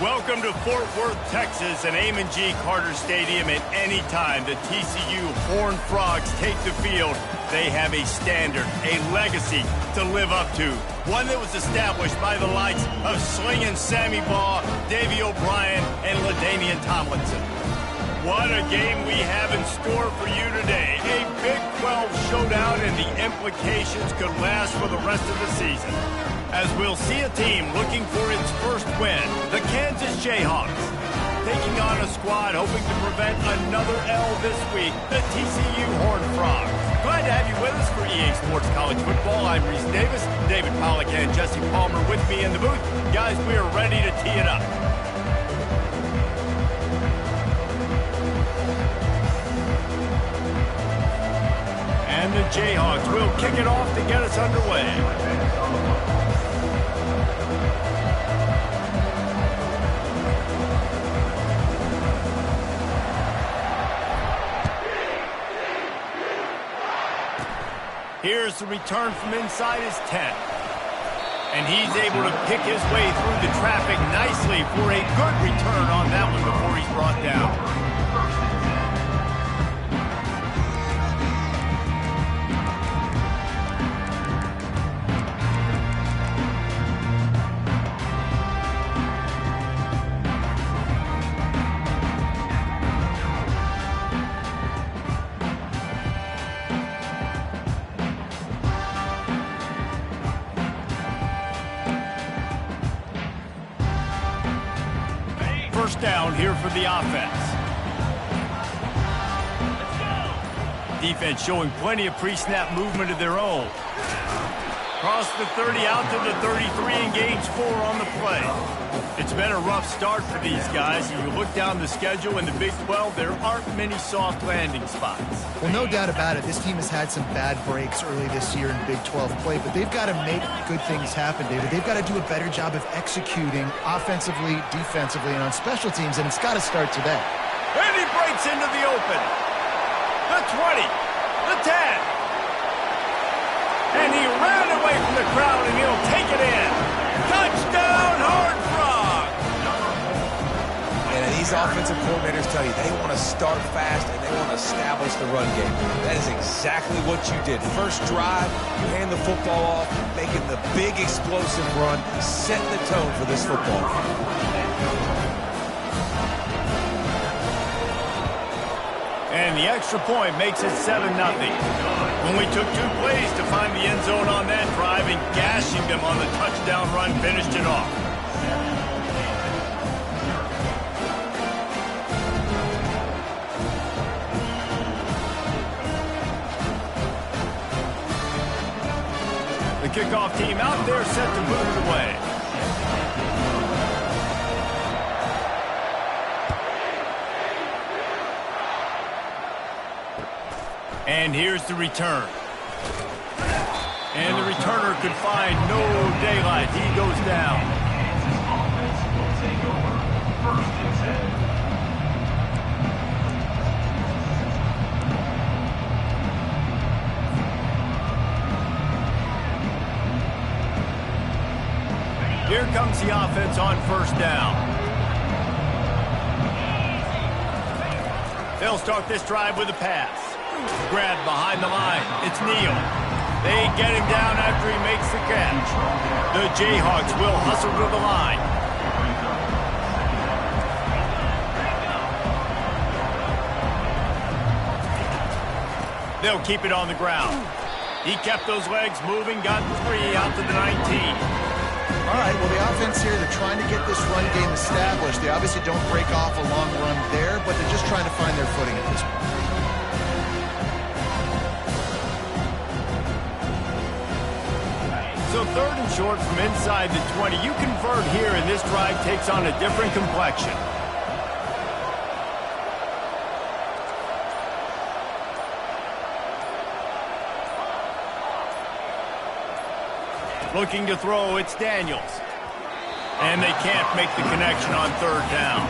Welcome to Fort Worth, Texas, and Amon G. Carter Stadium. At any time the TCU Horned Frogs take the field, they have a standard, a legacy to live up to. One that was established by the likes of Slingin' Sammy Baugh, Davey O'Brien, and LaDainian Tomlinson. What a game we have in store for you today. A Big 12 showdown, and the implications could last for the rest of the season, as we'll see a team looking for its first win, the Kansas Jayhawks, taking on a squad hoping to prevent another L this week, the TCU Horned Frogs. Glad to have you with us for EA Sports College Football. I'm Reese Davis, David Pollack and Jesse Palmer with me in the booth. Guys, we are ready to tee it up. And the Jayhawks will kick it off to get us underway. Here's the return from inside his 10. And he's able to pick his way through the traffic nicely for a good return on that one before he's brought down. First down here for the offense. Defense showing plenty of pre-snap movement of their own. Cross the 30 out to the 33 and gains 4 on the play. It's been a rough start for these guys. If you look down the schedule in the Big 12, there aren't many soft landing spots. Well, no doubt about it. This team has had some bad breaks early this year in Big 12 play, but they've got to make good things happen, David. They've got to do a better job of executing offensively, defensively, and on special teams, and it's got to start today. And he breaks into the open. The 20, the 10. And he ran away from the crowd, and he'll take it in. Touchdown, Horned Frogs! And these offensive coordinators tell you they want to start fast and they want to establish the run game. That is exactly what you did. First drive, you hand the football off, making the big explosive run, setting the tone for this football game. And the extra point makes it 7-0. Only took 2 plays to find the end zone on that drive, and gashing them on the touchdown run finished it off. The kickoff team out there set to move it away. And here's the return. And the returner could find no daylight. He goes down. Here comes the offense on first down. They'll start this drive with a pass. Grab behind the line. It's Neal. They get him down after he makes the catch. The Jayhawks will hustle to the line. They'll keep it on the ground. He kept those legs moving, got 3 out to the 19. All right, well, the offense here, they're trying to get this run game established. They obviously don't break off a long run there, but they're just trying to find their footing at this point. So 3rd and short from inside the 20. You convert here, and this drive takes on a different complexion. Looking to throw, it's Daniels. And they can't make the connection on 3rd down.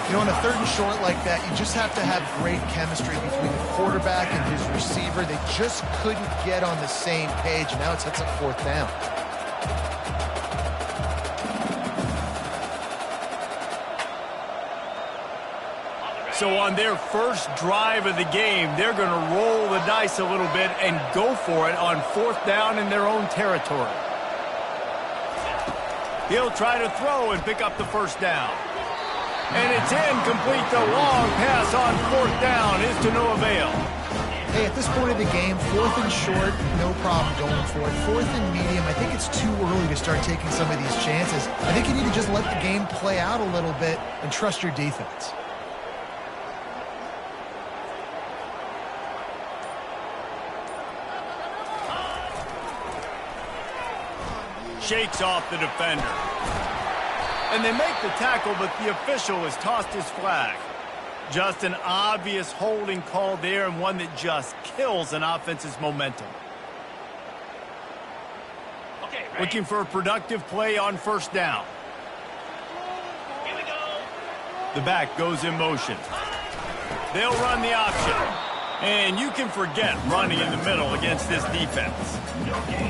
You know, on a 3rd and short like that, you just have to have great chemistry between the quarterback and his receiver. They just couldn't get on the same page, and now it sets up 4th down. So on their first drive of the game, they're going to roll the dice a little bit and go for it on 4th down in their own territory. He'll try to throw and pick up the first down. And it's incomplete. The long pass on 4th down is to no avail. Hey, at this point of the game, 4th and short, no problem going for it. 4th and medium, I think it's too early to start taking some of these chances. I think you need to just let the game play out a little bit and trust your defense. Shakes off the defender. And they make the tackle, but the official has tossed his flag. Just an obvious holding call there, and one that just kills an offense's momentum. Okay, looking for a productive play on 1st down. Here we go. The back goes in motion. They'll run the option. And you can forget running in the middle against this defense.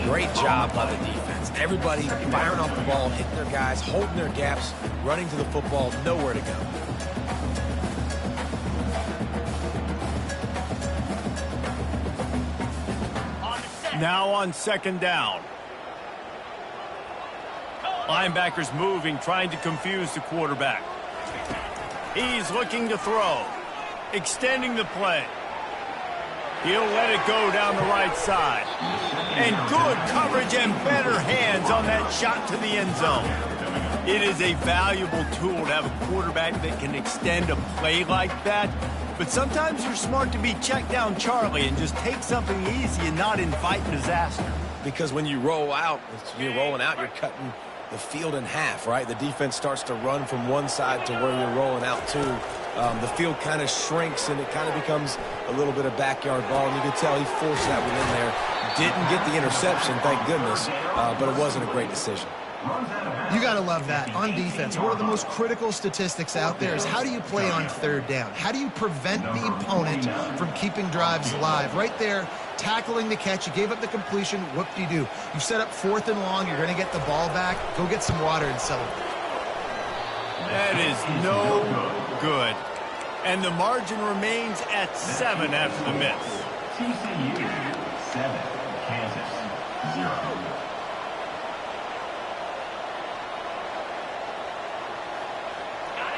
Great job by the defense. Everybody firing off the ball, hitting their guys, holding their gaps, running to the football, nowhere to go. Now on 2nd down. Linebackers moving, trying to confuse the quarterback. He's looking to throw. Extending the play. He'll let it go down the right side. And good coverage and better hands on that shot to the end zone. It is a valuable tool to have a quarterback that can extend a play like that. But sometimes you're smart to be check down Charlie and just take something easy and not invite disaster. Because when you roll out, you're rolling out, you're cutting the field in half, right? The defense starts to run from one side to where you're rolling out to. The field kind of shrinks, and it kind of becomes a little bit of backyard ball. And you can tell he forced that one in there. Didn't get the interception, thank goodness, but it wasn't a great decision. You got to love that. On defense, one of the most critical statistics out there is how do you play on 3rd down? How do you prevent the opponent from keeping drives alive? Right there, tackling the catch. You gave up the completion. What do? You set up 4th and long. You're going to get the ball back. Go get some water and celebrate. That is no good. And the margin remains at 7 after the miss. TCU 7, Kansas 0.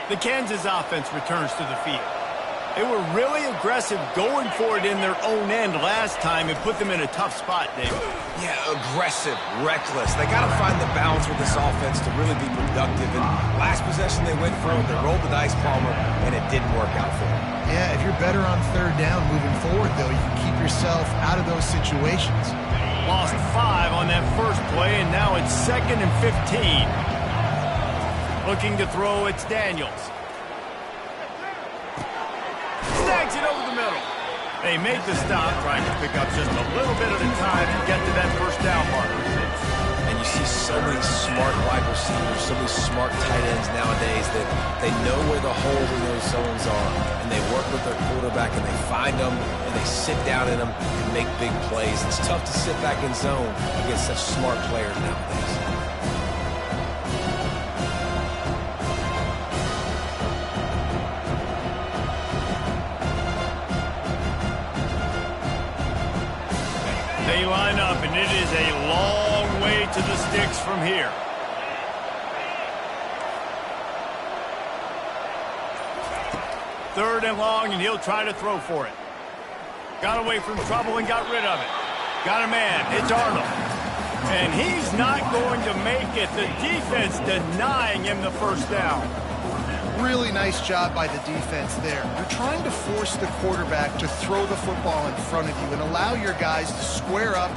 The Kansas offense returns to the field. They were really aggressive going for it in their own end last time and put them in a tough spot, David. Yeah, aggressive, reckless. They got to find the balance with this offense to really be productive. And last possession they went for it, they rolled the dice, Palmer, and it didn't work out for them. Yeah, if you're better on 3rd down moving forward, though, you can keep yourself out of those situations. Lost 5 on that first play, and now it's 2nd and 15. Looking to throw, it's Daniels. Snags it over the middle. They make the stop, trying to pick up just a little bit at a time to get to that 1st down marker. And you see so many smart wide receivers, so many smart tight ends nowadays that they know where the holes in those zones are, and they work with their quarterback, and they find them, and they sit down in them and make big plays. It's tough to sit back in zone against such smart players nowadays. They line up, and it is a long way to the sticks from here. Third and long, and he'll try to throw for it. Got away from trouble and got rid of it. Got a man. It's Arnold. And he's not going to make it. The defense denying him the 1st down. Really nice job by the defense there. You're trying to force the quarterback to throw the football in front of you and allow your guys to square up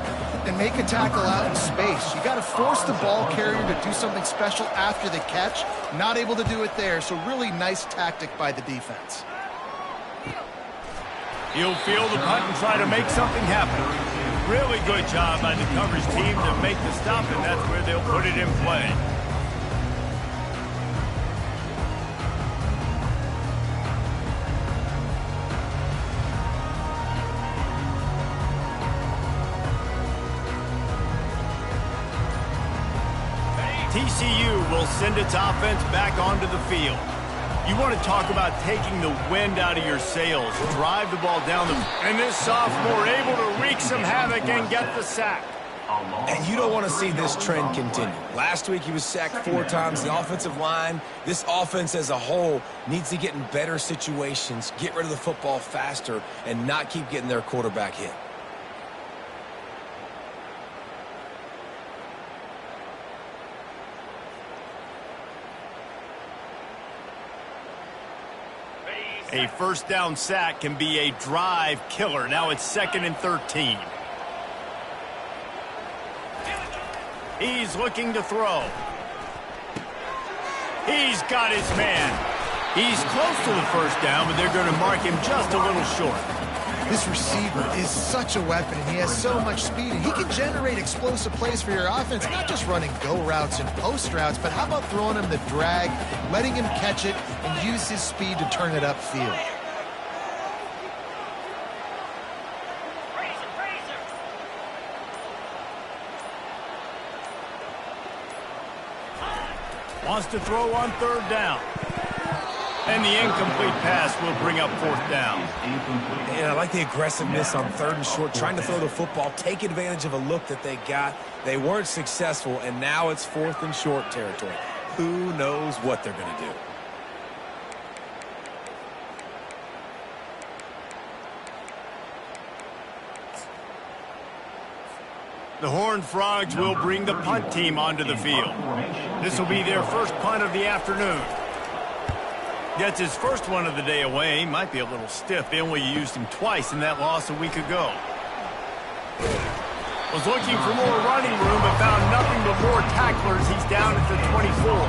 and make a tackle out in space. You got to force the ball carrier to do something special after the catch. Not able to do it there, so really nice tactic by the defense. He'll field the punt and try to make something happen. Really good job by the coverage team to make the stop, and that's where they'll put it in play. TCU will send its offense back onto the field. You want to talk about taking the wind out of your sails. Drive the ball down the... And this sophomore able to wreak some havoc and get the sack. And you don't want to see this trend continue. Last week he was sacked 4 times. The offensive line, this offense as a whole, needs to get in better situations, get rid of the football faster, and not keep getting their quarterback hit. A first down sack can be a drive killer. Now it's 2nd and 13. He's looking to throw. He's got his man. He's close to the first down, but they're going to mark him just a little short. This receiver is such a weapon, and he has so much speed, and he can generate explosive plays for your offense, not just running go routes and post routes, but how about throwing him the drag, letting him catch it, and use his speed to turn it upfield. Wants to throw on 3rd down. And the incomplete pass will bring up 4th down. And I like the aggressiveness on 3rd and short, trying to throw the football, take advantage of a look that they got. They weren't successful, and now it's 4th and short territory. Who knows what they're going to do? The Horned Frogs will bring the punt team onto the field. This will be their first punt of the afternoon. Gets his first one of the day away. Might be a little stiff. They only used him twice in that loss a week ago. Was looking for more running room, but found nothing but more tacklers. He's down at the 24.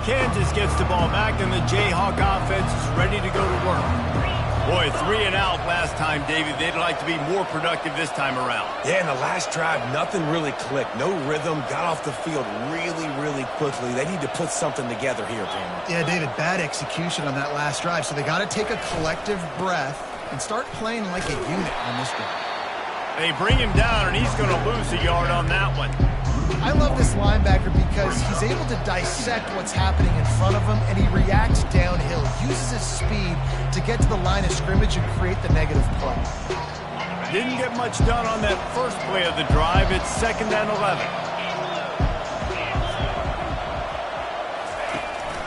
Kansas gets the ball back, and the Jayhawk offense is ready to go to work. Boy, 3 and out last time, David. They'd like to be more productive this time around. Yeah, in the last drive, nothing really clicked. No rhythm, got off the field really quickly. They need to put something together here, Cameron. Yeah, David, bad execution on that last drive, so they got to take a collective breath and start playing like a unit on this one. They bring him down, and he's going to lose a yard on that one. I love this linebacker because he's able to dissect what's happening in front of him, and he reacts downhill, uses his speed to get to the line of scrimmage and create the negative play. Didn't get much done on that first play of the drive. It's 2nd and 11.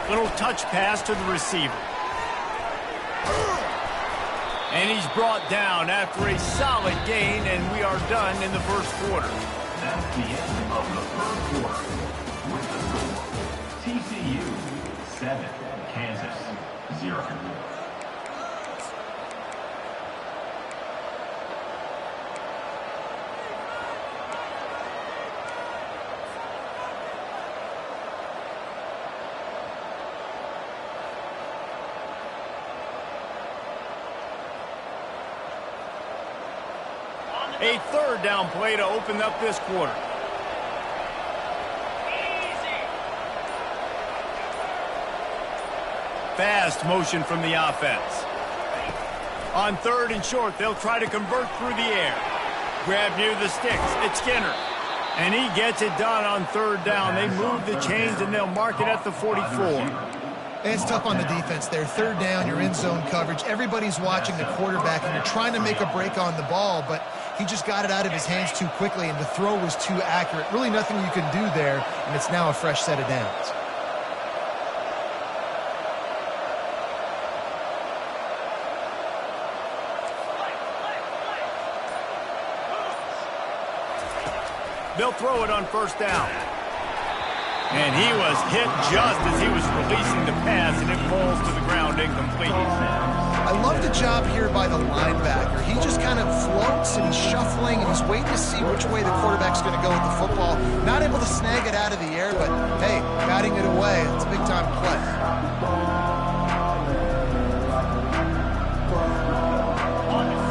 Little touch pass to the receiver. And he's brought down after a solid gain, and we are done in the first quarter. That's the end of the first quarter. With the score, TCU 7, Kansas 0. A 3rd down play to open up this quarter. Fast motion from the offense. On 3rd and short, they'll try to convert through the air. Grab near the sticks. It's Skinner. And he gets it done on 3rd down. They move the chains, and they'll mark it at the 44. It's tough on the defense there. 3rd down, you're in zone coverage. Everybody's watching the quarterback, and you're trying to make a break on the ball, but he just got it out of his hands too quickly, and the throw was too accurate. Really nothing you can do there, and it's now a fresh set of downs. They'll throw it on 1st down. And he was hit just as he was releasing the pass, and it falls to the ground incomplete. I love the job here by the linebacker. He just kind of floats, and he's shuffling, and he's waiting to see which way the quarterback's going to go with the football. Not able to snag it out of the air, but, hey, batting it away. It's a big-time play.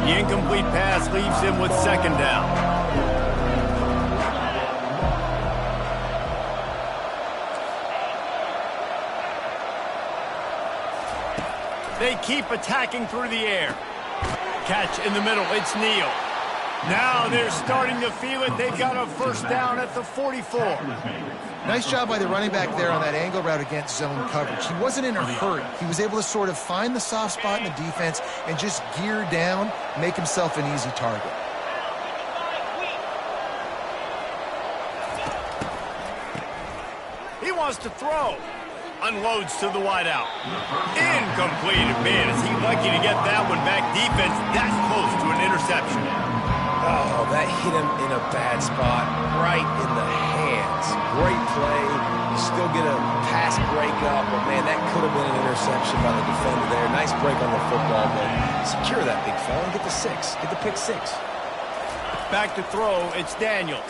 The incomplete pass leaves him with 2nd down. They keep attacking through the air. Catch in the middle. It's Neal. Now they're starting to feel it. They've got a first down at the 44. Nice job by the running back there on that angle route against zone coverage. He wasn't in a hurry. He was able to sort of find the soft spot in the defense and just gear down, make himself an easy target. He wants to throw. Unloads to the wideout. Incomplete. Man, is he lucky to get that one back. Defense that close to an interception. Oh, that hit him in a bad spot, right in the hands. Great play. You still get a pass breakup, but man, that could have been an interception by the defender there. Nice break on the football, but secure that big fella and get the 6. Get the pick 6. Back to throw. It's Daniels.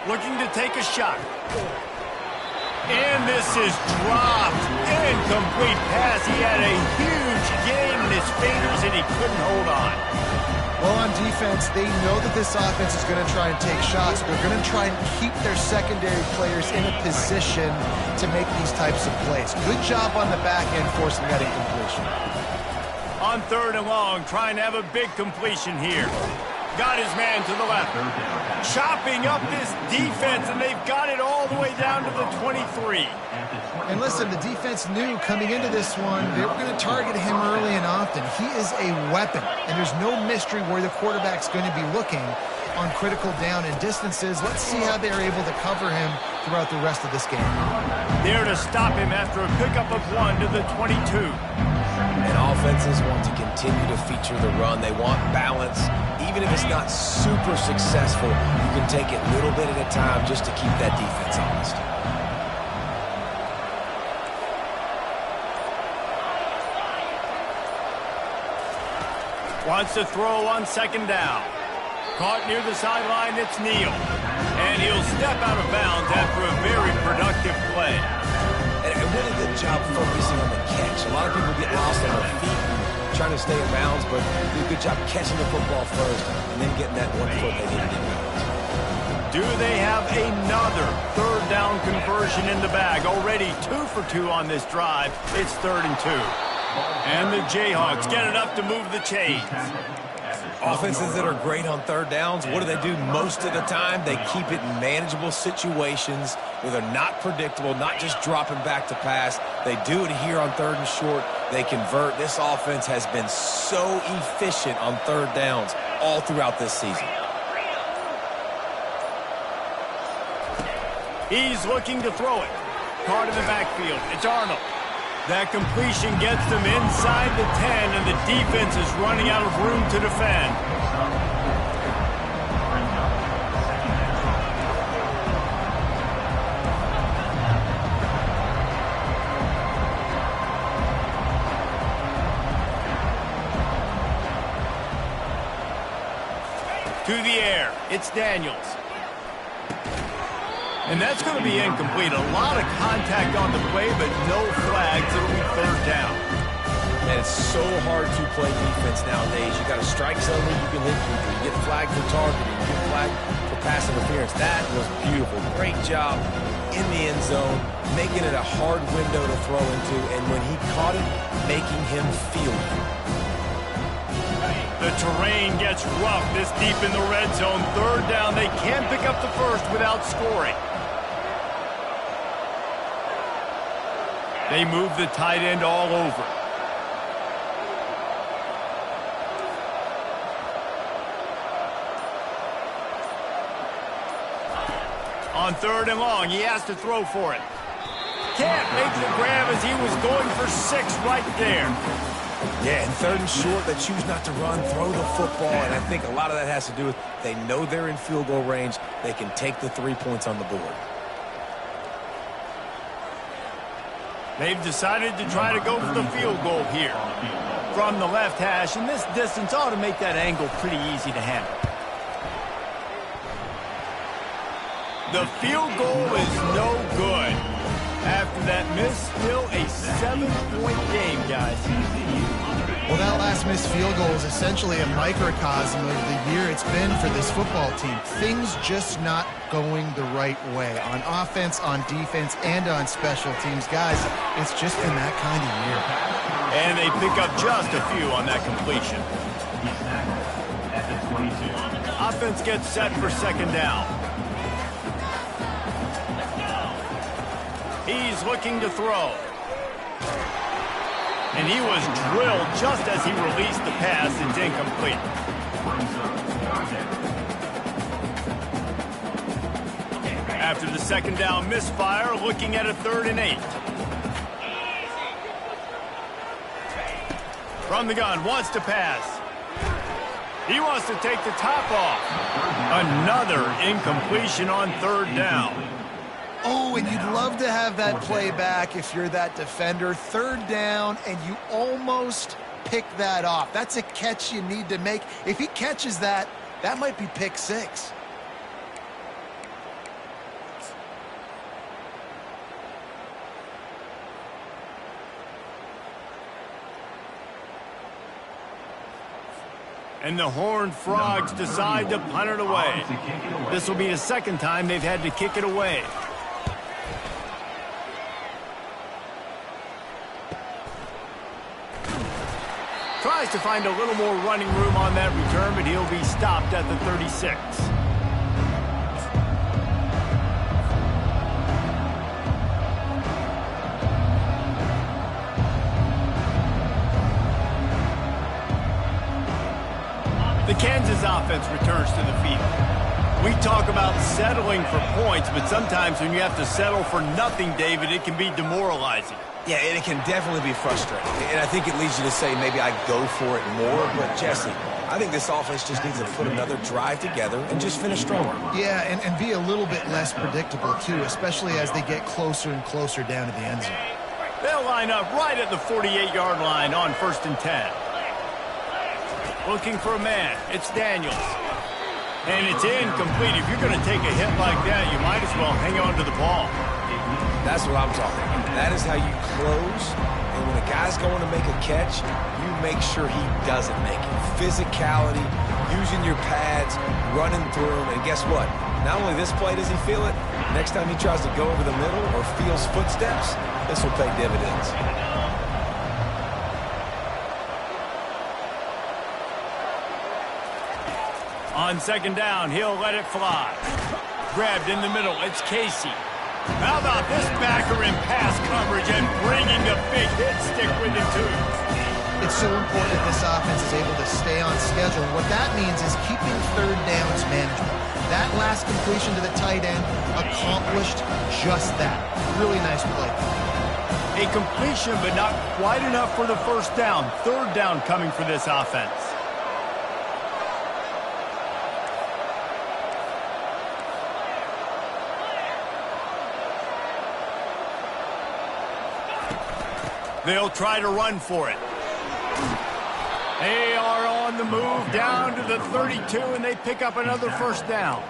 Looking to take a shot. And this is dropped. Incomplete pass. He had a huge game in his fingers, and he couldn't hold on. Well, on defense, they know that this offense is going to try and take shots. They're going to try and keep their secondary players in a position to make these types of plays. Good job on the back end forcing that incompletion. On 3rd and long, trying to have a big completion here. Got his man to the left. Chopping up this defense, and they've got it all the way down to the 23. And listen, the defense knew coming into this one, they were going to target him early and often. He is a weapon, and there's no mystery where the quarterback's going to be looking on critical down and distances. Let's see how they're able to cover him throughout the rest of this game. There to stop him after a pickup of 1 to the 22. And offenses want to continue to feature the run. They want balance. Even if it's not super successful, you can take it little bit at a time just to keep that defense honest. Wants to throw on 2nd down. Caught near the sideline, it's Neal. And he'll step out of bounds after a very productive play. And a really good job focusing on the catch. A lot of people get lost on their feet trying to stay in bounds, but do a good job catching the football first and then getting that 1 foot they needed in bounds. Do they have another 3rd down conversion in the bag? Already 2 for 2 on this drive. It's 3rd and 2. And the Jayhawks get it up to move the chains. Offenses that are great on 3rd downs, what do? Most of the time, they keep it in manageable situations where they're not predictable, not just dropping back to pass. They do it here on 3rd and short. They convert. This offense has been so efficient on 3rd downs all throughout this season. He's looking to throw it. Caught in the backfield. It's Arnold. That completion gets them inside the 10, and the defense is running out of room to defend. To the air, it's Daniels. And that's going to be incomplete. A lot of contact on the play, but no flags. It'll be 3rd down. And it's so hard to play defense nowadays. You got a strike zone where you can hit people. You get flagged for targeting. You get flagged for pass interference. That was beautiful. Great job in the end zone, making it a hard window to throw into. And when he caught it, making him feel it. The terrain gets rough this deep in the red zone. 3rd down. They can't pick up the first without scoring. They move the tight end all over. On 3rd and long, he has to throw for it. Can't make the grab as he was going for 6 right there. Yeah, and 3rd and short, they choose not to run, throw the football, and I think a lot of that has to do with they know they're in field goal range. They can take the 3 points on the board. They've decided to try to go for the field goal here. From the left hash, and this distance ought to make that angle pretty easy to handle. The field goal is no good. After that miss, still a 7-point game, guys. Well, that last missed field goal is essentially a microcosm of the year it's been for this football team. Things just not going the right way on offense, on defense, and on special teams. Guys, it's just been that kind of year. And they pick up just a few on that completion. offense gets set for second down. He's looking to throw. And he was drilled just as he released the pass. It's incomplete. After the second down misfire, looking at a 3rd and 8. From the gun, wants to pass. He wants to take the top off. Another incompletion on 3rd down. Oh, and you'd love to have that play back if you're that defender. 3rd down, and you almost pick that off. That's a catch you need to make. If he catches that, that might be pick 6. And the Horned Frogs decide to punt it away. This will be the second time they've had to kick it away. Tries to find a little more running room on that return, but he'll be stopped at the 36. The Kansas offense returns to the field. We talk about settling for points, but sometimes when you have to settle for nothing, David, it can be demoralizing. Yeah, and it can definitely be frustrating. And I think it leads you to say maybe I go for it more. But, Jesse, I think this offense just needs to put another drive together and just finish stronger. Yeah, and be a little bit less predictable, too, especially as they get closer and closer down to the end zone. They'll line up right at the 48-yard line on 1st and 10. Looking for a man. It's Daniels. And it's incomplete. If you're going to take a hit like that, you might as well hang on to the ball. That's what I'm talking about. That is how you close. And when a guy's going to make a catch, you make sure he doesn't make it. Physicality, using your pads, running through him. And guess what? Not only this play does he feel it, next time he tries to go over the middle or feels footsteps, this will pay dividends. On second down, he'll let it fly. Grabbed in the middle, it's Casey. How about this backer in pass coverage and bringing the big hit stick with him, too? It's so important that this offense is able to stay on schedule. And what that means is keeping 3rd downs manageable. That last completion to the tight end accomplished just that. Really nice play. A completion, but not quite enough for the 1st down. 3rd down coming for this offense. They'll try to run for it. They are on the move down to the 32, and they pick up another 1st down.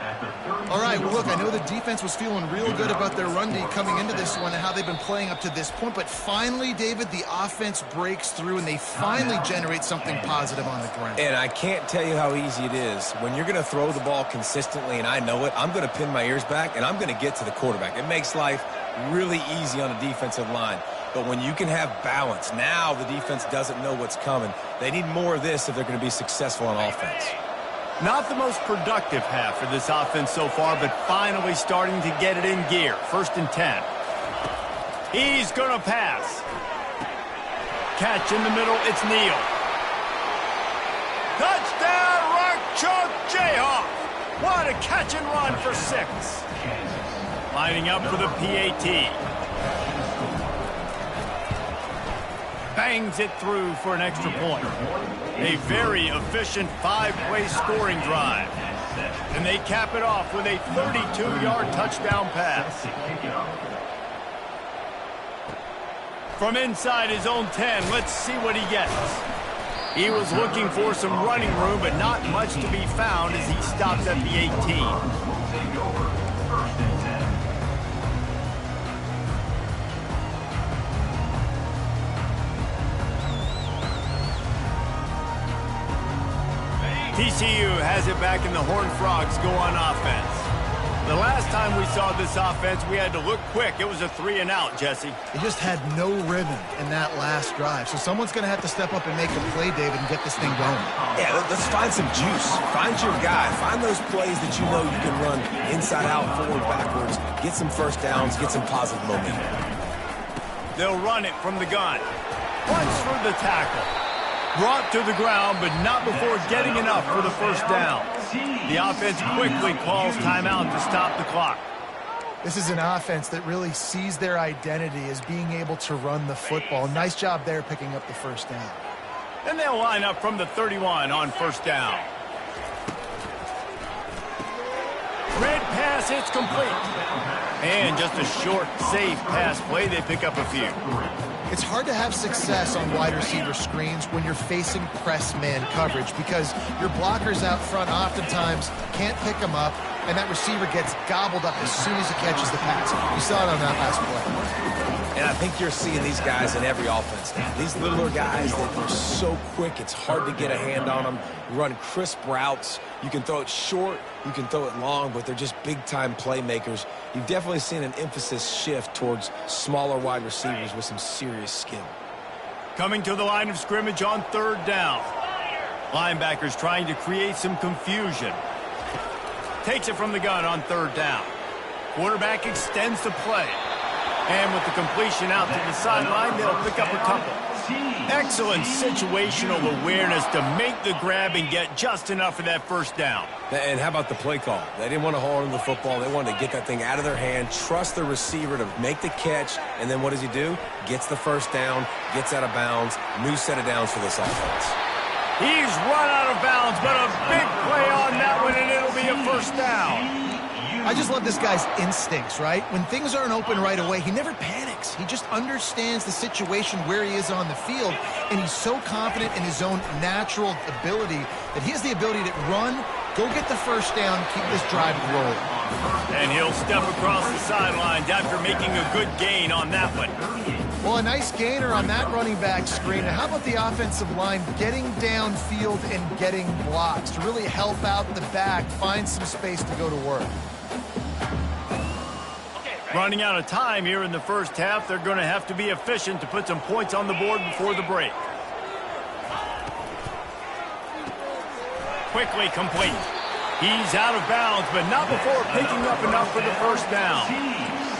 All right, well, look, I know the defense was feeling real good about their run D coming into this one and how they've been playing up to this point, but finally, David, the offense breaks through, and they finally generate something positive on the ground. And I can't tell you how easy it is. When you're going to throw the ball consistently, and I know it, I'm going to pin my ears back, and I'm going to get to the quarterback. It makes life really easy on the defensive line. But when you can have balance, now the defense doesn't know what's coming. They need more of this if they're going to be successful on offense. Not the most productive half for this offense so far, but finally starting to get it in gear. 1st and 10. He's going to pass. Catch in the middle, it's Neal. Touchdown, Rock Chalk Jayhawk. What a catch and run for 6. Lining up for the PAT. Bangs it through for an extra point. A very efficient 5-play scoring drive. And they cap it off with a 32-yard touchdown pass. From inside his own 10, let's see what he gets. He was looking for some running room, but not much to be found as he stops at the 18. TCU has it back, and the Horned Frogs go on offense. The last time we saw this offense, we had to look quick. It was a 3-and-out, Jesse. They just had no rhythm in that last drive. So someone's going to have to step up and make a play, David, and get this thing going. Yeah, let's find some juice. Find your guy. Find those plays that you know you can run inside out, forward, backwards. Get some first downs. Get some positive momentum. They'll run it from the gun. Punch for the tackle. Brought to the ground, but not before getting enough for the first down. The offense quickly calls timeout to stop the clock. This is an offense that really sees their identity as being able to run the football. Nice job there picking up the first down. And they'll line up from the 31 on first down. Red pass, it's complete. And just a short, safe pass play. They pick up a few. It's hard to have success on wide receiver screens when you're facing press man coverage because your blockers out front oftentimes can't pick them up, and that receiver gets gobbled up as soon as he catches the pass. You saw it on that last play. And I think you're seeing these guys in every offense now. These littler guys that are so quick, it's hard to get a hand on them. You run crisp routes. You can throw it short, you can throw it long, but they're just big-time playmakers. You've definitely seen an emphasis shift towards smaller wide receivers with some serious skill. Coming to the line of scrimmage on third down. Linebackers trying to create some confusion. Takes it from the gun on third down. Quarterback extends the play. And with the completion out to the sideline, they'll pick up a couple. Excellent situational awareness to make the grab and get just enough of that first down. And how about the play call? They didn't want to hold on to the football. They wanted to get that thing out of their hand, trust the receiver to make the catch, and then what does he do? Gets the first down, gets out of bounds. New set of downs for this offense. He's run out of bounds, but a big play on that one, and it'll be a first down. I just love this guy's instincts, right? When things aren't open right away, he never panics. He just understands the situation where he is on the field, and he's so confident in his own natural ability that he has the ability to run, go get the first down, keep this drive rolling. And he'll step across the sidelines after making a good gain on that one. Well, a nice gainer on that running back screen. Now, how about the offensive line getting downfield and getting blocks to really help out the back, find some space to go to work? Running out of time here in the first half. They're going to have to be efficient to put some points on the board before the break. Quickly complete. He's out of bounds, but not before picking up enough for the first down.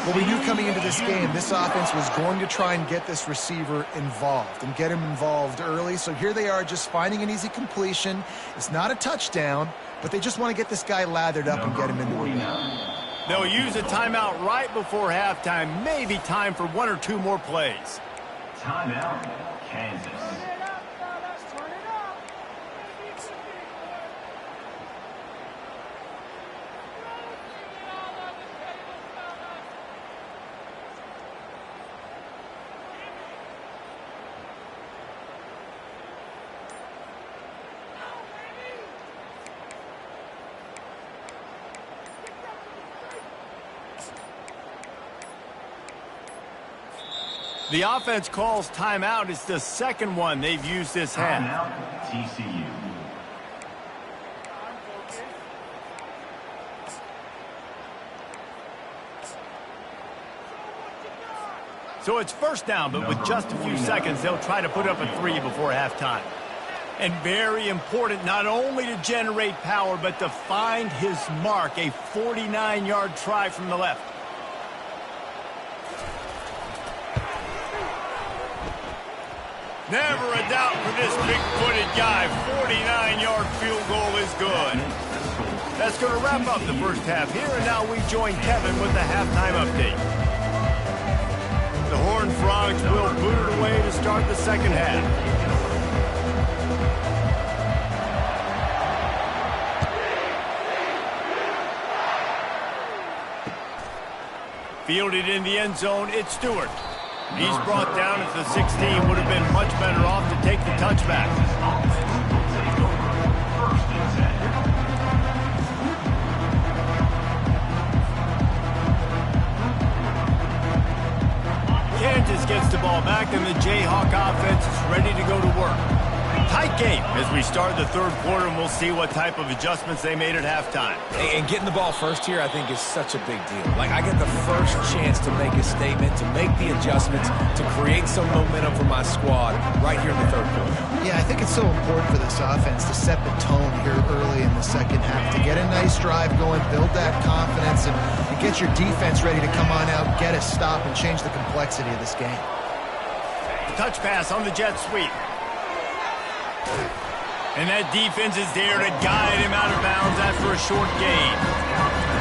Well, we knew coming into this game, this offense was going to try and get this receiver involved and get him involved early. So here they are just finding an easy completion. It's not a touchdown, but they just want to get this guy lathered up and get him into a game. They'll use a timeout right before halftime. Maybe time for one or two more plays. Timeout, Kansas. The offense calls timeout. It's the second one they've used this half. Timeout, TCU. So it's first down, but with just a few seconds, they'll try to put up a 3 before halftime. And very important not only to generate power, but to find his mark, a 49-yard try from the left. Never a doubt for this big-footed guy. 49-yard field goal is good. That's going to wrap up the first half here, and now we join Kevin with the halftime update. The Horned Frogs will boot it away to start the second half. Fielded in the end zone, it's Stewart. He's brought down at the 16. Would have been much better off to take the touchback. Kansas gets the ball back, and the Jayhawk offense is ready to go to work. Tight game as we start the third quarter, and we'll see what type of adjustments they made at halftime. And getting the ball first here, I think, is such a big deal. Like, I get the first chance to make a statement, to make the adjustments, to create some momentum for my squad right here in the third quarter. Yeah, I think it's so important for this offense to set the tone here early in the second half, to get a nice drive going, build that confidence, and get your defense ready to come on out, get a stop, and change the complexity of this game. Touch pass on the jet sweep. And that defense is there to guide him out of bounds after a short gain.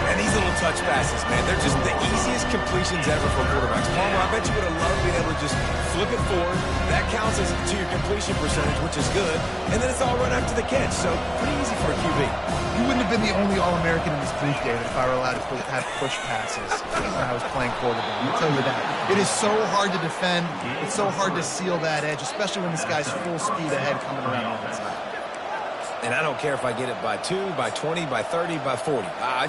And these little touch passes, man, they're just the easiest completions ever for quarterbacks. Palmer, I bet you would have loved being able to just flip it forward. That counts as to your completion percentage, which is good. And then it's all right after the catch, so pretty easy for a QB. You wouldn't have been the only All-American in this booth, David, if I were allowed to have push passes when I was playing quarterback. I'll tell you that. It is so hard to defend. It's so hard to seal that edge, especially when this guy's full speed ahead coming around the inside. And I don't care if I get it by 2, by 20, by 30, by 40. I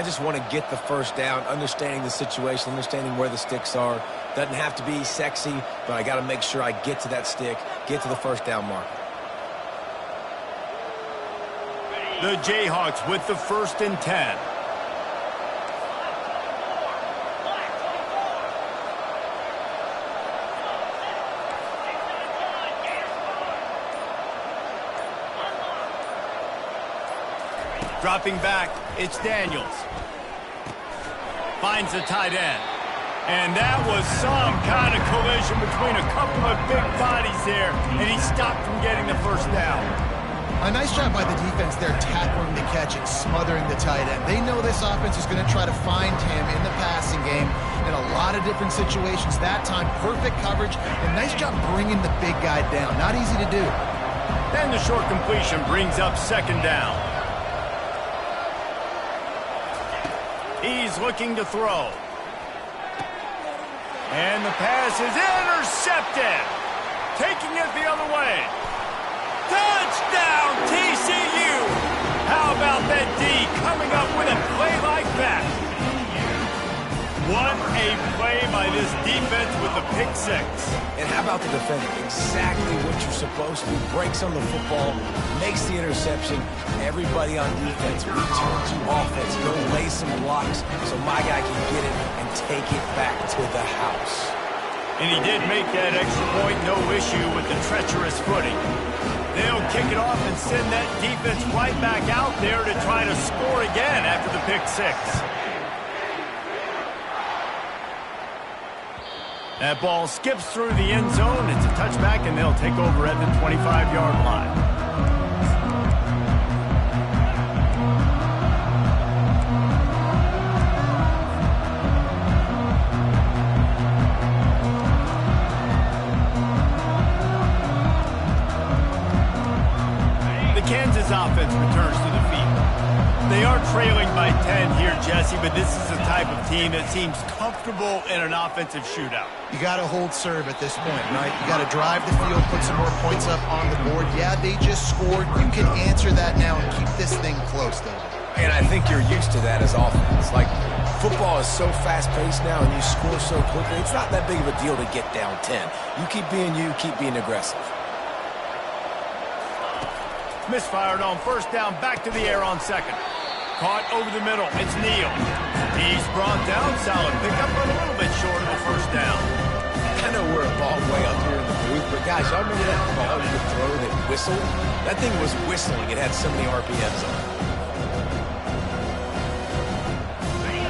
just want to get the first down, understanding the situation, understanding where the sticks are. Doesn't have to be sexy, but I got to make sure I get to that stick, get to the first down mark. The Jayhawks with the 1st and 10. Dropping back, it's Daniels. Finds the tight end. And that was some kind of collision between a couple of big bodies there, and he stopped from getting the first down. A nice job by the defense there, tackling the catch and smothering the tight end. They know this offense is going to try to find him in the passing game in a lot of different situations. That time, perfect coverage, and nice job bringing the big guy down. Not easy to do. Then the short completion brings up 2nd down. He's looking to throw. And the pass is intercepted. Taking it the other way. Touchdown, TCU! How about that D coming up with a play like that? What a play by this defense with the pick 6. And how about the defender? Exactly what you're supposed to do. Breaks on the football, makes the interception. Everybody on defense returns to offense. Go lay some blocks so my guy can get it and take it back to the house. And he did make that extra point, no issue with the treacherous footing. They'll kick it off and send that defense right back out there to try to score again after the pick 6. That ball skips through the end zone. It's a touchback, and they'll take over at the 25-yard line. The Kansas offense returns to the field. They are trailing by 10 here, Jesse, but this is the type of team that seems comfortable in an offensive shootout. You got to hold serve at this point, right? You got to drive the field, put some more points up on the board. Yeah, they just scored. You can answer that now and keep this thing close, David. And I think you're used to that as offense. Like, football is so fast-paced now and you score so quickly, it's not that big of a deal to get down 10. You keep being aggressive. Misfired on 1st down, back to the air on 2nd. Caught over the middle, it's Neal. He's brought down, solid pickup, but a little bit short of the 1st down. I know we're a long way up here in the booth, but guys, y'all remember that ball you could throw that whistled? That thing was whistling. It had so many RPMs on it.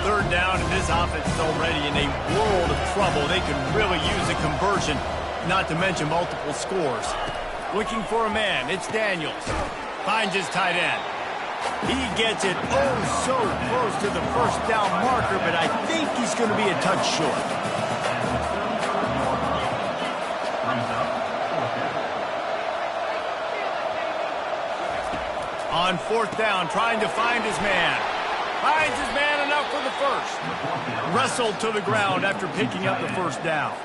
3rd down, and this offense is already in a world of trouble. They could really use a conversion, not to mention multiple scores. Looking for a man, it's Daniels. Finds his tight end. He gets it oh so close to the 1st down marker, but I think he's going to be a touch short. On 4th down, trying to find his man. Finds his man, enough for the 1st. Wrestled to the ground after picking up the 1st down.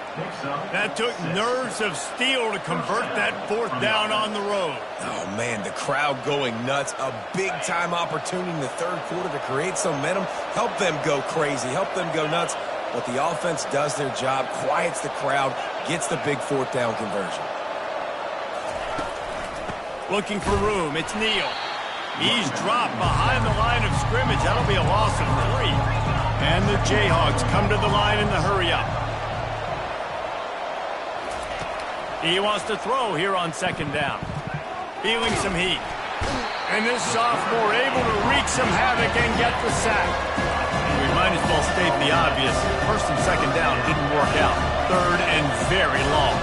That took nerves of steel to convert that 4th down on the road. Oh, man, the crowd going nuts. A big-time opportunity in the 3rd quarter to create some momentum. Help them go crazy. Help them go nuts. But the offense does their job, quiets the crowd, gets the big 4th down conversion. Looking for room. It's Neal. He's dropped behind the line of scrimmage. That'll be a loss of 3. And the Jayhawks come to the line in the hurry-up. He wants to throw here on 2nd down. Feeling some heat. And this sophomore able to wreak some havoc and get the sack. We might as well state the obvious. 1st and 2nd down didn't work out. 3rd and very long.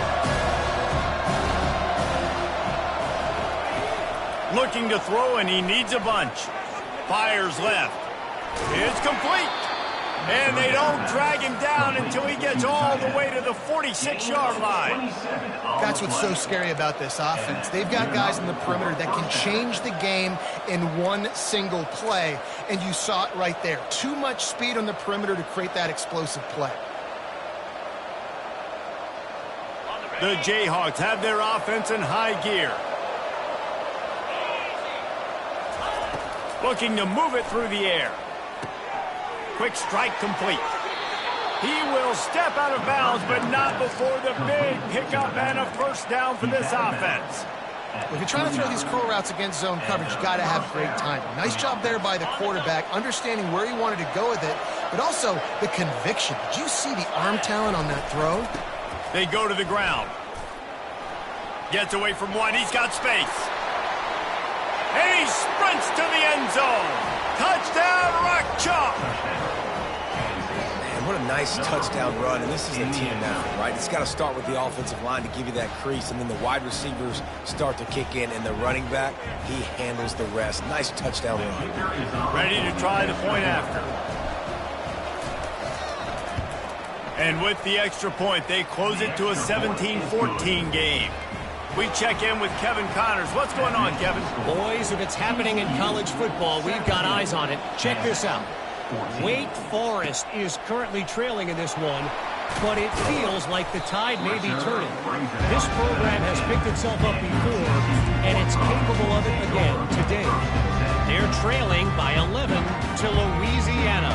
Looking to throw, and he needs a bunch. Fires left. It's complete. And they don't drag him down until he gets all the way to the 46-yard line. That's what's so scary about this offense. They've got guys in the perimeter that can change the game in one single play, and you saw it right there. Too much speed on the perimeter to create that explosive play. The Jayhawks have their offense in high gear. Looking to move it through the air. Quick strike complete. He will step out of bounds, but not before the big pickup and a 1st down for this offense. If you're trying to throw these curl routes against zone coverage, you got to have great timing. Nice job there by the quarterback, understanding where he wanted to go with it, but also the conviction. Did you see the arm talent on that throw? They go to the ground. Gets away from one. He's got space. And he sprints to the end zone. Touchdown, Rock Chalk. Man, what a nice touchdown run. And this is a team effort, right? It's got to start with the offensive line to give you that crease, and then the wide receivers start to kick in, and the running back, he handles the rest. Nice touchdown run. Ready to try the point after. And with the extra point, they close it to a 17-14 game. We check in with Kevin Connors. What's going on, Kevin? Boys, if it's happening in college football, we've got eyes on it. Check this out. Wake Forest is currently trailing in this one, but it feels like the tide may be turning. This program has picked itself up before, and it's capable of it again today. They're trailing by 11 to Louisiana.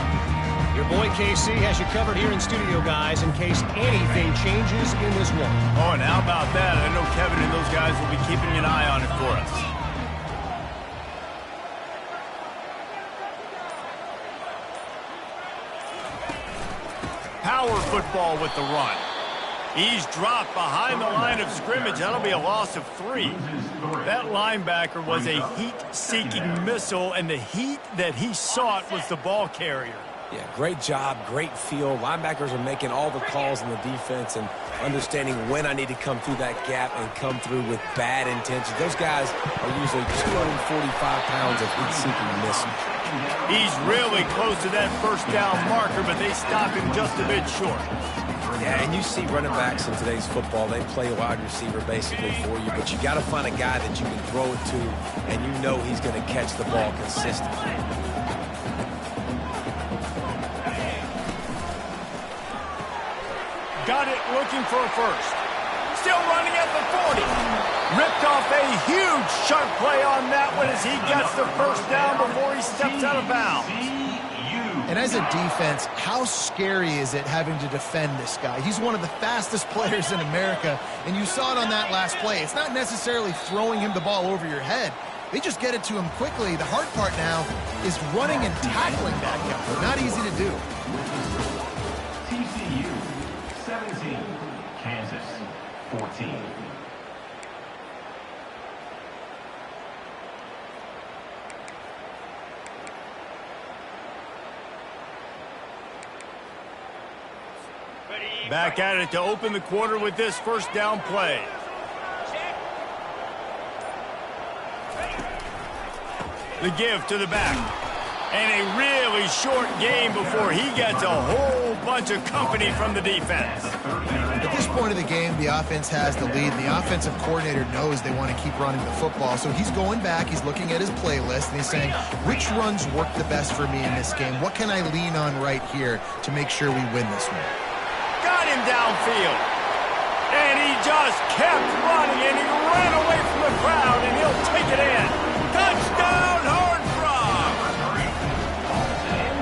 Your boy KC has you covered here in studio, guys, in case anything changes in this one. Oh, and how about that? I know Kevin and those guys will be keeping an eye on it for us. Power football with the run. He's dropped behind the line of scrimmage. That'll be a loss of 3. That linebacker was a heat-seeking missile, and the heat that he sought was the ball carrier. Yeah, great job, great feel. Linebackers are making all the calls in the defense and understanding when I need to come through that gap and come through with bad intentions. Those guys are usually 245 pounds of heat-seeking missile. He's really close to that 1st down marker, but they stop him just a bit short. Yeah, and you see running backs in today's football, they play wide receiver basically for you, but you got to find a guy that you can throw it to, and you know he's going to catch the ball consistently. Got it, looking for a 1st. Still running at the 40. Ripped off a huge sharp play on that one as he gets the 1st down before he steps out of bounds. And as a defense, how scary is it having to defend this guy? He's one of the fastest players in America, and you saw it on that last play. It's not necessarily throwing him the ball over your head. They just get it to him quickly. The hard part now is running and tackling that guy. Not easy to do. TCU 17, Kansas 14. Back at it to open the quarter with this 1st down play. The give to the back. And a really short game before he gets a whole bunch of company from the defense. At this point of the game, the offense has the lead. The offensive coordinator knows they want to keep running the football. So he's going back, he's looking at his playlist, and he's saying, which runs work the best for me in this game? What can I lean on right here to make sure we win this one? Got him downfield. And he just kept running, and he ran away from the crowd, and he'll take it in. Touchdown, Horned Frogs!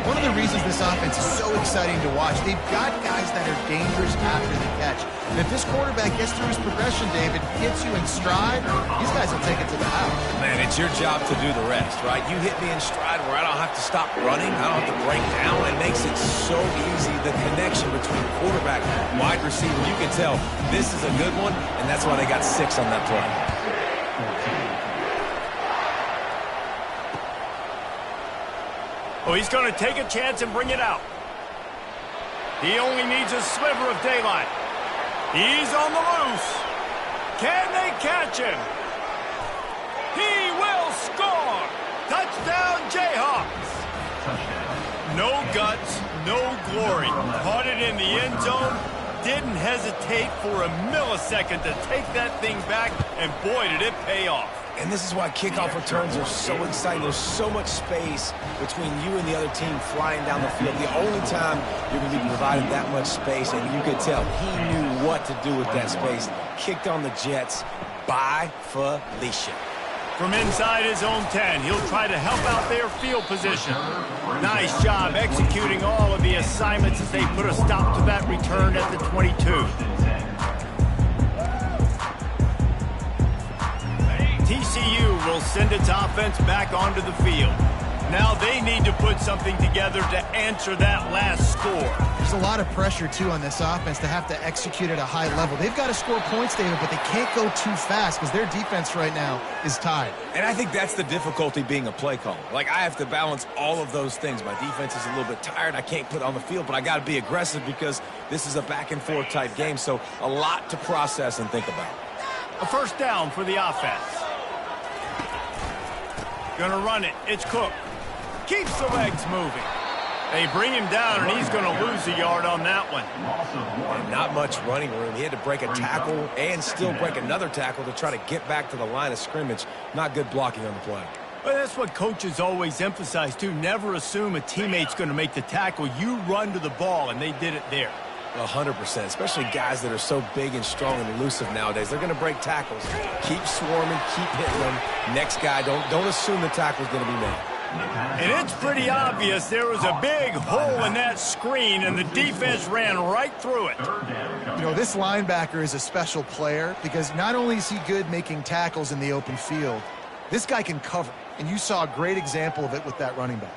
One of the reasons this offense is so exciting to watch. They've got guys that are dangerous after the catch. And if this quarterback gets through his progression, David, hits you in stride, these guys will take it to the house. Man, it's your job to do the rest, right? You hit me in stride where I don't have to stop running. I don't have to break down. It makes it so easy. The connection between quarterback and wide receiver, you can tell this is a good one, and that's why they got 6 on that play. Oh, he's going to take a chance and bring it out. He only needs a sliver of daylight. He's on the loose. Can they catch him? He will score. Touchdown, Jayhawks. No guts, no glory. Caught it in the end zone. Didn't hesitate for a millisecond to take that thing back, and boy, did it pay off. And this is why kickoff returns are so exciting. There's so much space between you and the other team flying down the field. The only time you're going to be provided that much space, and you could tell he knew what to do with that space. Kicked on the Jets by Felicia. From inside his own 10, he'll try to help out their field position. Nice job executing all of the assignments as they put a stop to that return at the 22. TCU will send its offense back onto the field. Now they need to put something together to answer that last score. There's a lot of pressure, too, on this offense to have to execute at a high level. They've got to score points, David, but they can't go too fast because their defense right now is tied. And I think that's the difficulty being a play caller. Like, I have to balance all of those things. My defense is a little bit tired. I can't put it on the field, but I got to be aggressive because this is a back-and-forth type game, so a lot to process and think about. A first down for the offense. Gonna run it. It's Cook. Keeps the legs moving. They bring him down, and he's going to lose a yard on that one. And not much running room. He had to break a tackle and still break another tackle to try to get back to the line of scrimmage. Not good blocking on the play. Well, that's what coaches always emphasize, too. Never assume a teammate's going to make the tackle. You run to the ball, and they did it there. 100%, especially guys that are so big and strong and elusive nowadays. They're going to break tackles. Keep swarming, keep hitting them. Next guy, don't assume the tackle's going to be made. And it's pretty obvious there was a big hole in that screen, and the defense ran right through it. You know, this linebacker is a special player because not only is he good making tackles in the open field, this guy can cover. And you saw a great example of it with that running back.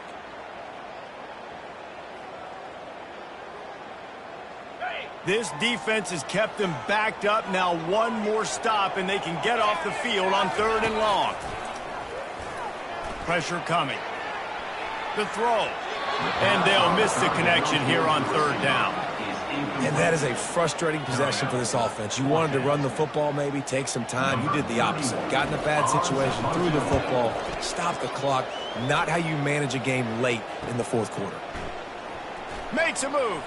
This defense has kept them backed up. Now one more stop, and they can get off the field on 3rd and long. Pressure coming. The throw. And they'll miss the connection here on 3rd down. And that is a frustrating possession for this offense. You wanted to run the football, maybe take some time. You did the opposite. Got in a bad situation, threw the football, stopped the clock. Not how you manage a game late in the 4th quarter. Makes a move.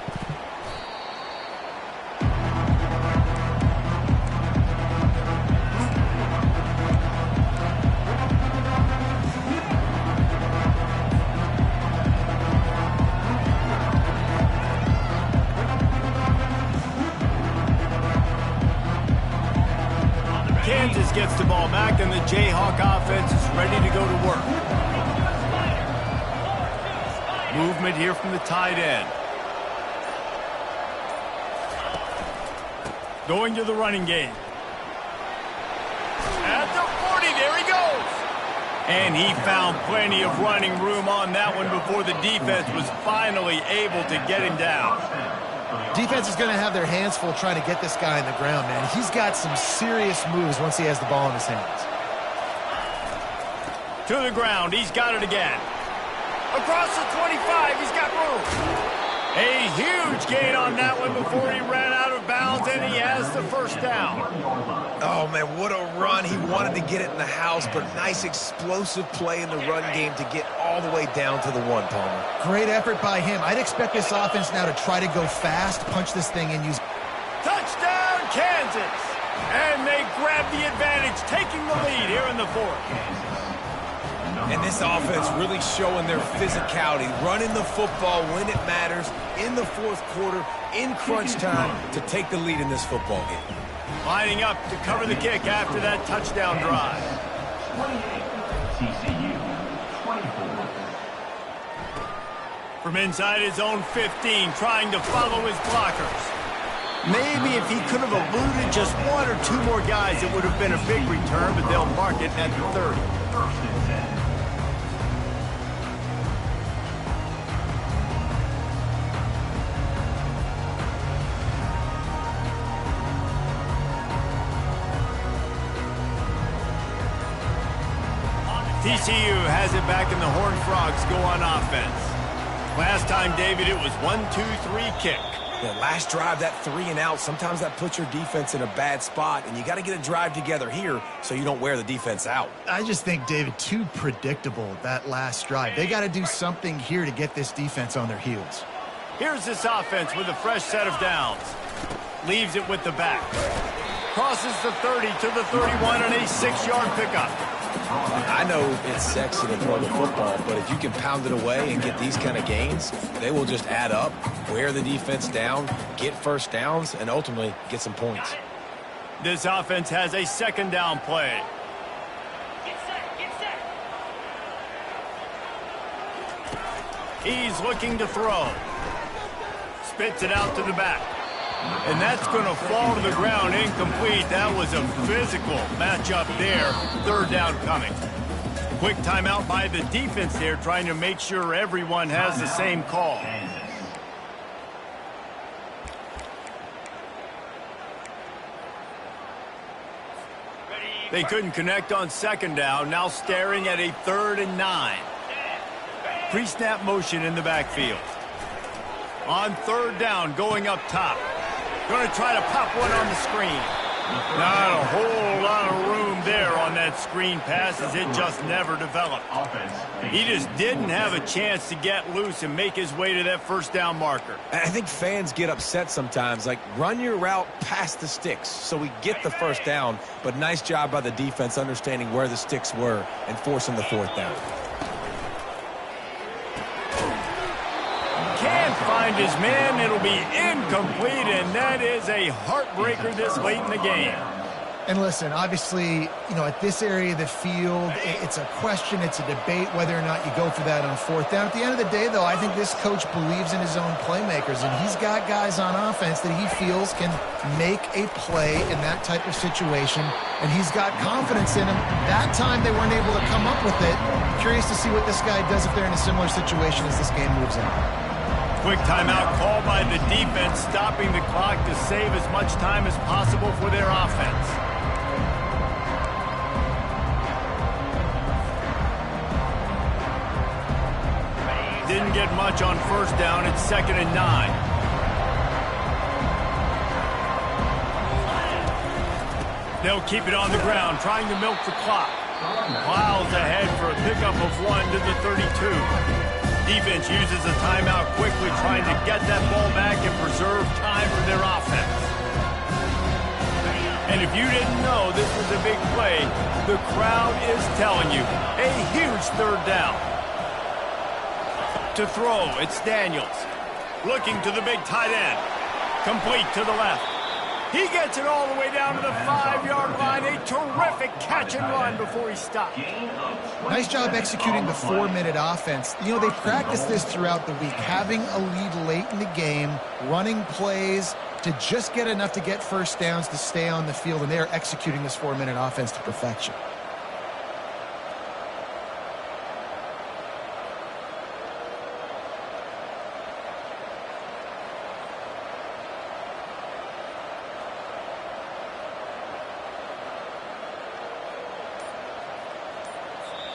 Kansas gets the ball back, and the Jayhawk offense is ready to go to work. Movement here from the tight end. Going to the running game. At the 40, there he goes. And he found plenty of running room on that one before the defense was finally able to get him down. Defense is going to have their hands full trying to get this guy in the ground, man. He's got some serious moves once he has the ball in his hands. To the ground. He's got it again. Across the 25. He's got room. A huge gain on that one before he ran out of bounds, and he has the first down. Oh, man, what a run. He wanted to get it in the house, but nice explosive play in the run game to get all the way down to the 1, Palmer. Great effort by him. I'd expect this offense now to try to go fast, punch this thing in, use... Touchdown, Kansas! And they grab the advantage, taking the lead here in the 4th. And this offense really showing their physicality, running the football when it matters, in the 4th quarter, in crunch time, to take the lead in this football game. Lining up to cover the kick after that touchdown drive. 28, TCU, 24. From inside his own 15, trying to follow his blockers. Maybe if he could have eluded just one or two more guys, it would have been a big return, but they'll mark it at the 30. First and 10. TCU has it back, and the Horned Frogs go on offense. Last time, David, it was 1-2-3 kick. Yeah, last drive, that 3 and out, sometimes that puts your defense in a bad spot, and you got to get a drive together here so you don't wear the defense out. I just think, David, too predictable, that last drive. They got to do something here to get this defense on their heels. Here's this offense with a fresh set of downs. Leaves it with the back. Crosses the 30 to the 31 on a 6-yard pickup. I know it's sexy to throw the football, but if you can pound it away and get these kind of gains, they will just add up, wear the defense down, get first downs, and ultimately get some points. This offense has a second down play. He's looking to throw. Spits it out to the back. And that's going to fall to the ground incomplete. That was a physical matchup there. Third down coming. Quick timeout by the defense there, trying to make sure everyone has the same call. They couldn't connect on second down. Now staring at a 3rd and 9. Pre-snap motion in the backfield. On 3rd down, going up top. Going to try to pop one on the screen. Not a whole lot of room there on that screen pass, as it just never developed. He just didn't have a chance to get loose and make his way to that first down marker. And I think fans get upset sometimes, like run your route past the sticks so we get the first down, but nice job by the defense understanding where the sticks were and forcing the 4th down. Can't find his man. It'll be incomplete, and that is a heartbreaker this late in the game. And listen, obviously, at this area of the field, it's a question, it's a debate whether or not you go for that on 4th down. At the end of the day, though, I think this coach believes in his own playmakers, and he's got guys on offense that he feels can make a play in that type of situation, and he's got confidence in him. That time they weren't able to come up with it. Curious to see what this guy does if they're in a similar situation as this game moves on. Quick timeout called by the defense, stopping the clock to save as much time as possible for their offense. Didn't get much on first down. It's 2nd and 9. They'll keep it on the ground, trying to milk the clock. Miles ahead for a pickup of 1 to the 32. Defense uses a timeout quickly, trying to get that ball back and preserve time for their offense. And if you didn't know this was a big play, the crowd is telling you, a huge 3rd down. To throw, it's Daniels. Looking to the big tight end. Complete to the left. He gets it all the way down to the 5-yard line. A terrific catch and run before he stopped. Nice job executing the 4-minute offense. They practiced this throughout the week, having a lead late in the game, running plays to just get enough to get first downs to stay on the field, and they are executing this 4-minute offense to perfection.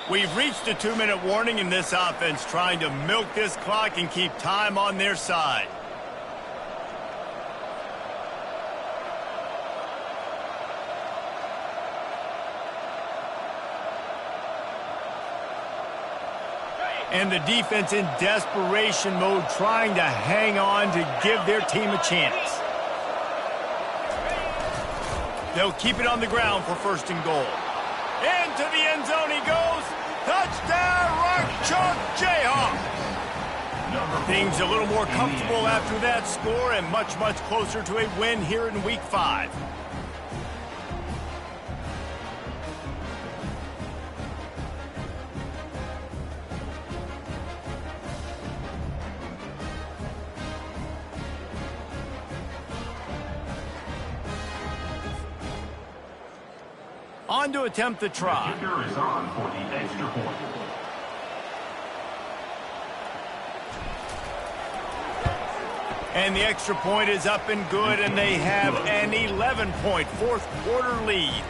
We've reached a 2-minute warning in this offense, trying to milk this clock and keep time on their side. And the defense in desperation mode, trying to hang on to give their team a chance. They'll keep it on the ground for 1st and goal. Into the end zone he goes. Touchdown, Rock Chalk Jayhawk. Things a little more comfortable after that score and much, much closer to a win here in Week 5. On to attempt the try. The kicker is on for the extra point. And the extra point is up and good, and they have an 11-point fourth-quarter lead.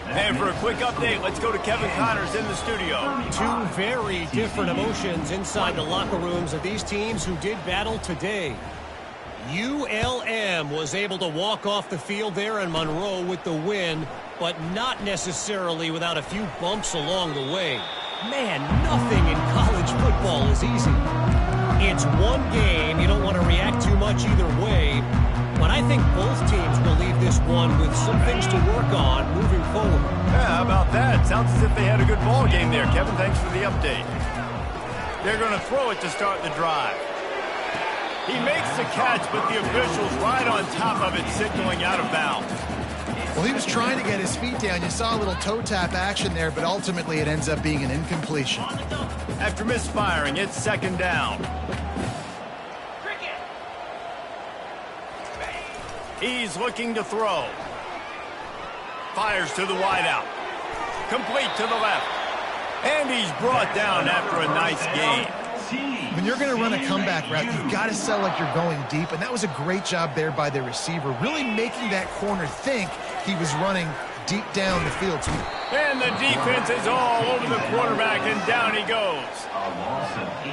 And for a quick update, let's go to Kevin Connors in the studio. Two very different emotions inside the locker rooms of these teams who did battle today. ULM was able to walk off the field there in Monroe with the win, but not necessarily without a few bumps along the way. Man, nothing in college football is easy. It's one game. You don't want to react too much either way. But I think both teams will leave this one with some things to work on moving forward. Yeah, how about that? Sounds as if they had a good ball game there. Kevin, thanks for the update. They're going to throw it to start the drive. He makes the catch, but the official's right on top of it, signaling out of bounds. Well, he was trying to get his feet down. You saw a little toe tap action there, but ultimately it ends up being an incompletion. After misfiring, it's second down. He's looking to throw. Fires to the wideout. Complete to the left. And he's brought down after a nice gain. When you're going to run a comeback route, you've got to sell like you're going deep, and that was a great job there by the receiver, really making that corner think he was running deep down the field. And the defense is all over the quarterback, and down he goes.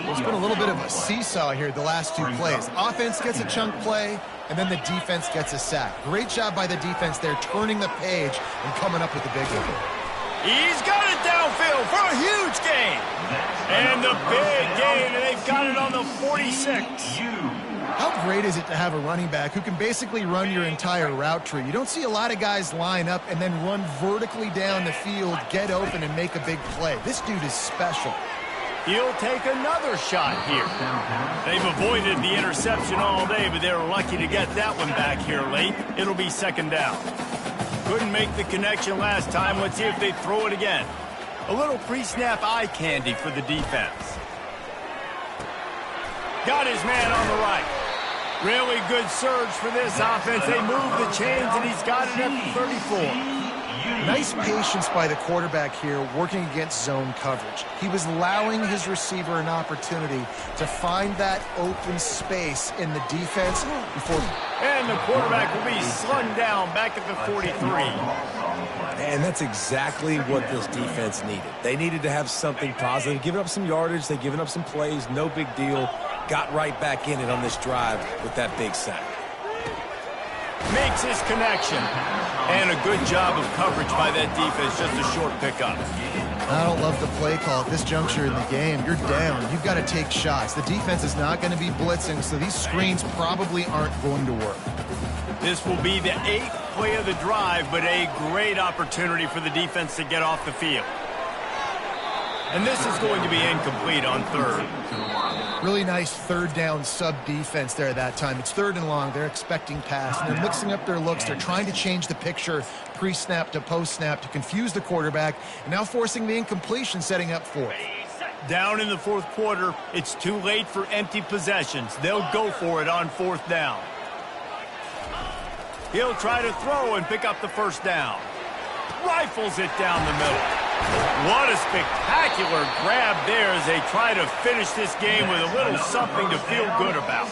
It's been a little bit of a seesaw here the last two plays. Offense gets a chunk play, and then the defense gets a sack. Great job by the defense there, turning the page and coming up with the big one. He's got it downfield for a huge gain. And the big gain, and they've got it on the 46. How great is it to have a running back who can basically run your entire route tree? You don't see a lot of guys line up and then run vertically down the field, get open, and make a big play. This dude is special. He'll take another shot here. They've avoided the interception all day, but they're lucky to get that one back here late. It'll be second down. Couldn't make the connection last time. Let's see if they throw it again. A little pre-snap eye candy for the defense. Got his man on the right. Really good surge for this offense. They move the chains, and he's got it at the 34. Nice patience by the quarterback here working against zone coverage. He was allowing his receiver an opportunity to find that open space in the defense before. And the quarterback will be slung down back at the 43. And that's exactly what this defense needed. They needed to have something positive. Giving up some yardage, they've given up some plays, no big deal. Got right back in it on this drive with that big sack. Makes his connection. And a good job of coverage by that defense, just a short pickup. I don't love the play call at this juncture in the game. You're down. You've got to take shots. The defense is not going to be blitzing, so these screens probably aren't going to work. This will be the 8th play of the drive, but a great opportunity for the defense to get off the field. And this is going to be incomplete on third. Really nice third down sub-defense there that time. It's third and long. They're expecting pass, and they're mixing up their looks. They're trying to change the picture pre-snap to post-snap to confuse the quarterback, and now forcing the incompletion, setting up fourth. Down in the fourth quarter, it's too late for empty possessions. They'll go for it on fourth down. He'll try to throw and pick up the first down. Rifles it down the middle. What a spectacular grab there as they try to finish this game with a little something to feel good about.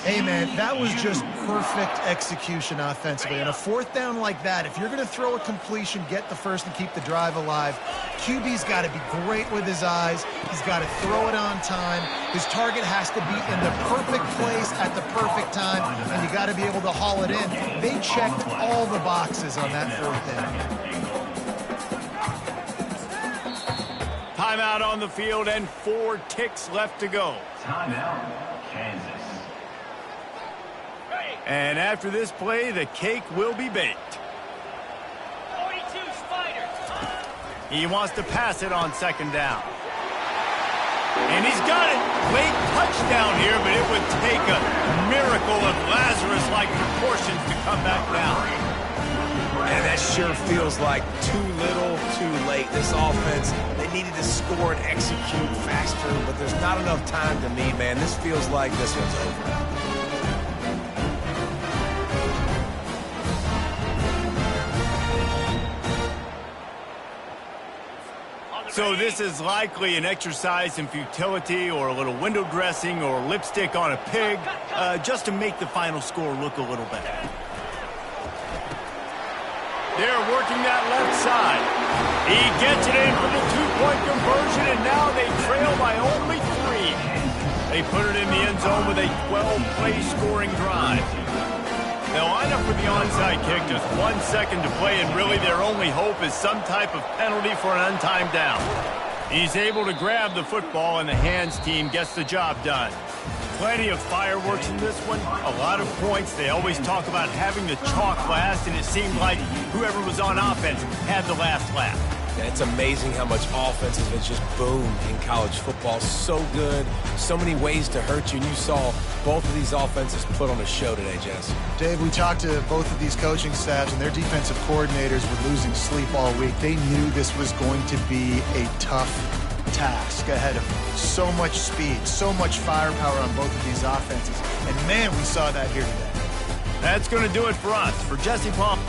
Hey, man, that was just perfect execution offensively. On a fourth down like that, if you're going to throw a completion, get the first and keep the drive alive, QB's got to be great with his eyes. He's got to throw it on time. His target has to be in the perfect place at the perfect time, and you got to be able to haul it in. They checked all the boxes on that fourth down. Timeout on the field and 4 ticks left to go. Timeout, Kansas. And after this play, the cake will be baked. 42 Spiders. He wants to pass it on second down. And he's got it. Late touchdown here, but it would take a miracle of Lazarus-like proportions to come back down. And that sure feels like too little, too late. This offense, they needed to score and execute faster, but there's not enough time to me, man. This feels like this one's over. So this is likely an exercise in futility or a little window dressing or lipstick on a pig, just to make the final score look a little better. They're working that left side. He gets it in for the two-point conversion, and now they trail by only 3. They put it in the end zone with a 12-play scoring drive. They'll line up for the onside kick, just 1 second to play, and really their only hope is some type of penalty for an untimed down. He's able to grab the football, and the hands team gets the job done. Plenty of fireworks in this one, a lot of points. They always talk about having the chalk last, and it seemed like whoever was on offense had the last laugh. And it's amazing how much offense has just boomed in college football. So good, so many ways to hurt you, and you saw both of these offenses put on a show today, Jess. Dave, we talked to both of these coaching staffs, and their defensive coordinators were losing sleep all week. They knew this was going to be a tough task ahead of them. So much speed, so much firepower on both of these offenses. And man, we saw that here today. That's going to do it for us. For Jesse Palmer.